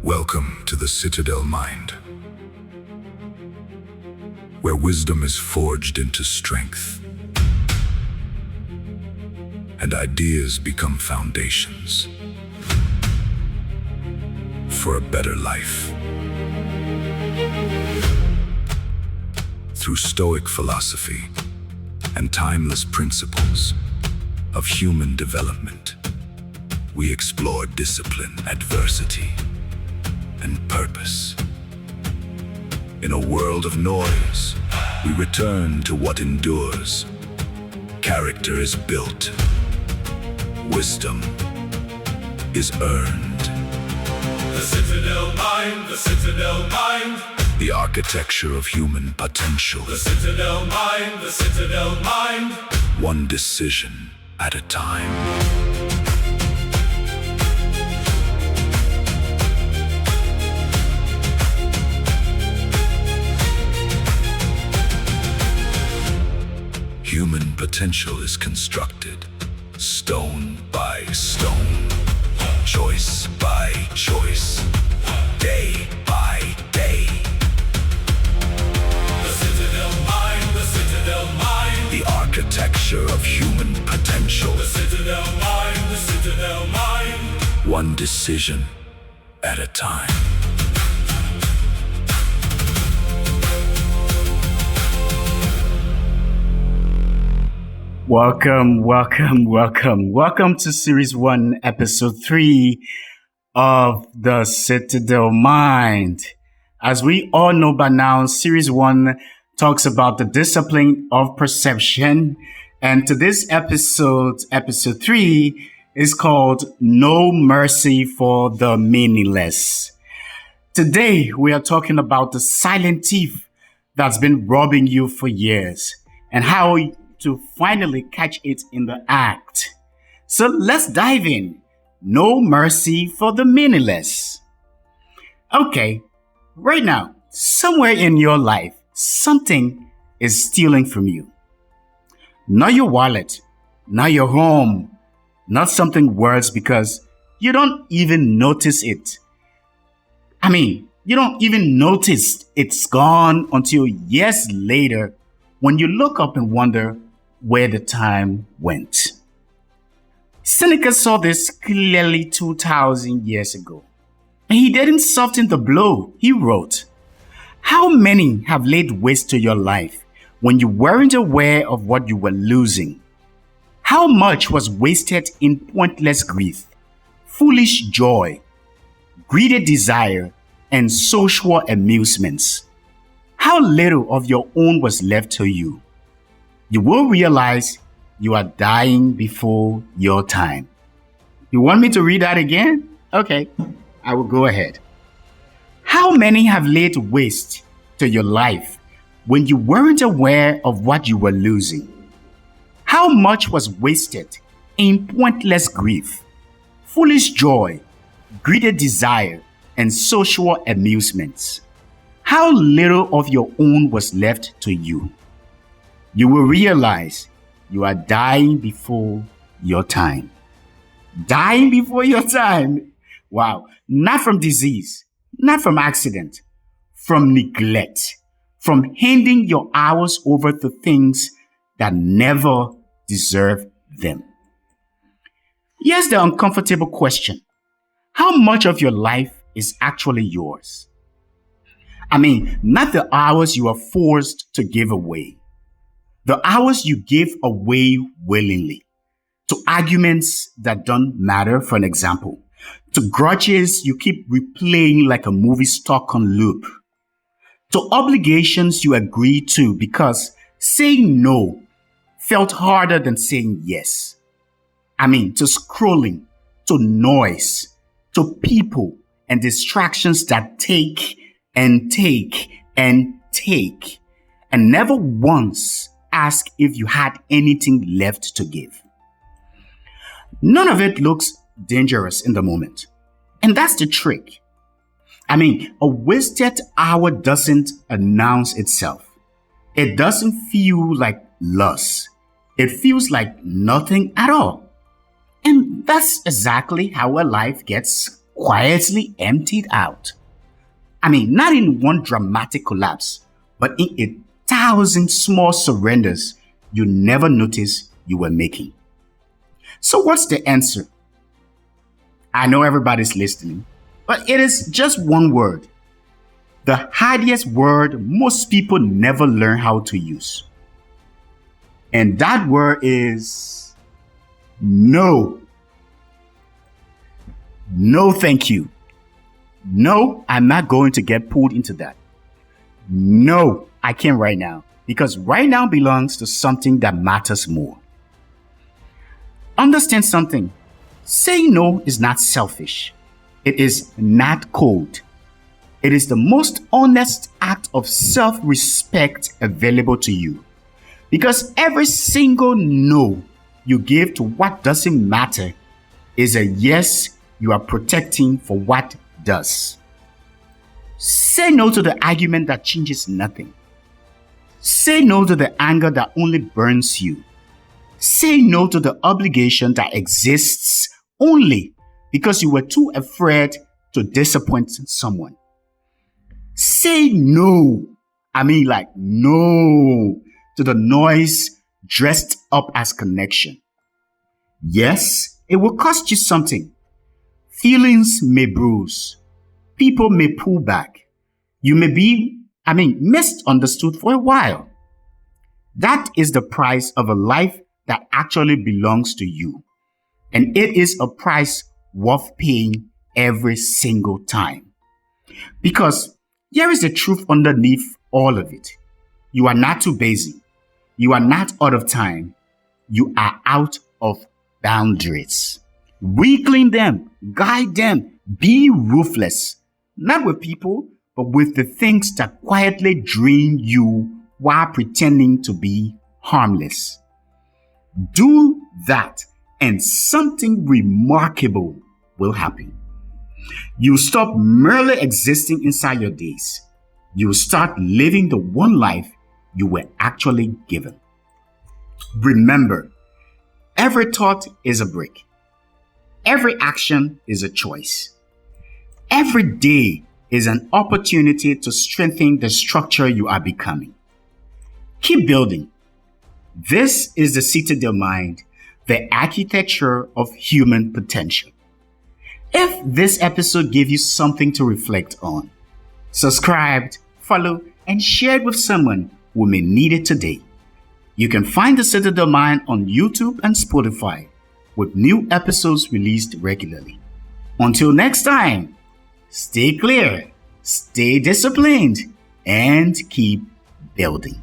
Welcome to the Citadel mind, where wisdom is forged into strength and ideas become foundations for a better life. Through Stoic philosophy and timeless principles of human development, we explore discipline, adversity, and purpose. In a world of noise, we return to what endures. Character is built. Wisdom is earned. The Citadel mind, the Citadel mind. The architecture of human potential. The Citadel mind, the Citadel mind. One decision at a time. Human potential is constructed, stone by stone, choice by choice, day by day. The Citadel mind, the Citadel mind. The architecture of human potential. The Citadel mind, the Citadel mind. One decision at a time. Welcome to Series 1, Episode 3 of the Citadel Mind. As we all know by now, Series 1 talks about the discipline of perception. And today's episode, Episode 3, is called No Mercy for the Meaningless. Today, we are talking about the silent thief that's been robbing you for years and how to finally catch it in the act. So let's dive in. No mercy for the meaningless. Okay, right now, somewhere in your life, something is stealing from you. Not your wallet, not your home, not something worse because you don't even notice it. You don't even notice it's gone until years later when you look up and wonder where the time went. Seneca saw this clearly 2,000 years ago. And he didn't soften the blow. He wrote, "How many have laid waste to your life when you weren't aware of what you were losing? How much was wasted in pointless grief, foolish joy, greedy desire, and social amusements? How little of your own was left to you? You will realize you are dying before your time." You want me to read that again? Okay, I will go ahead. How many have laid waste to your life when you weren't aware of what you were losing? How much was wasted in pointless grief, foolish joy, greedy desire, and social amusements? How little of your own was left to you? You will realize you are dying before your time. Dying before your time. Wow. Not from disease, not from accident, from neglect, from handing your hours over to things that never deserve them. Here's the uncomfortable question. How much of your life is actually yours? Not the hours you are forced to give away. The hours you give away willingly. To arguments that don't matter, for an example. To grudges you keep replaying like a movie stuck on loop. To obligations you agree to because saying no felt harder than saying yes. To scrolling, to noise, to people and distractions that take and take and take, and never once ask if you had anything left to give. None of it looks dangerous in the moment. And that's the trick. A wasted hour doesn't announce itself. It doesn't feel like loss. It feels like nothing at all. And that's exactly how a life gets quietly emptied out. I mean, not in one dramatic collapse, but in 1,000 small surrenders you never noticed you were making. So, what's the answer? I know everybody's listening, but it is just one word. The hardest word most people never learn how to use. And that word is no. No, thank you. No, I'm not going to get pulled into that. No, I can't right now, because right now belongs to something that matters more. Understand something. Saying no is not selfish. It is not cold. It is the most honest act of self-respect available to you. Because every single no you give to what doesn't matter is a yes you are protecting for what does. Say no to the argument that changes nothing. Say no to the anger that only burns you. Say no to the obligation that exists only because you were too afraid to disappoint someone. Say no. No to the noise dressed up as connection. Yes, it will cost you something. Feelings may bruise. People may pull back. You may be, misunderstood for a while. That is the price of a life that actually belongs to you. And it is a price worth paying every single time. Because here is the truth underneath all of it. You are not too busy. You are not out of time. You are out of boundaries. Reclaim them, guide them, be ruthless. Not with people, but with the things that quietly drain you while pretending to be harmless. Do that and something remarkable will happen. You stop merely existing inside your days. You start living the one life you were actually given. Remember, every thought is a brick. Every action is a choice. Every day is an opportunity to strengthen the structure you are becoming. Keep building. This is the Citadel Mind, the architecture of human potential. If this episode gave you something to reflect on, subscribe, follow, and share it with someone who may need it today. You can find the Citadel Mind on YouTube and Spotify, with new episodes released regularly. Until next time, stay clear, stay disciplined, and keep building.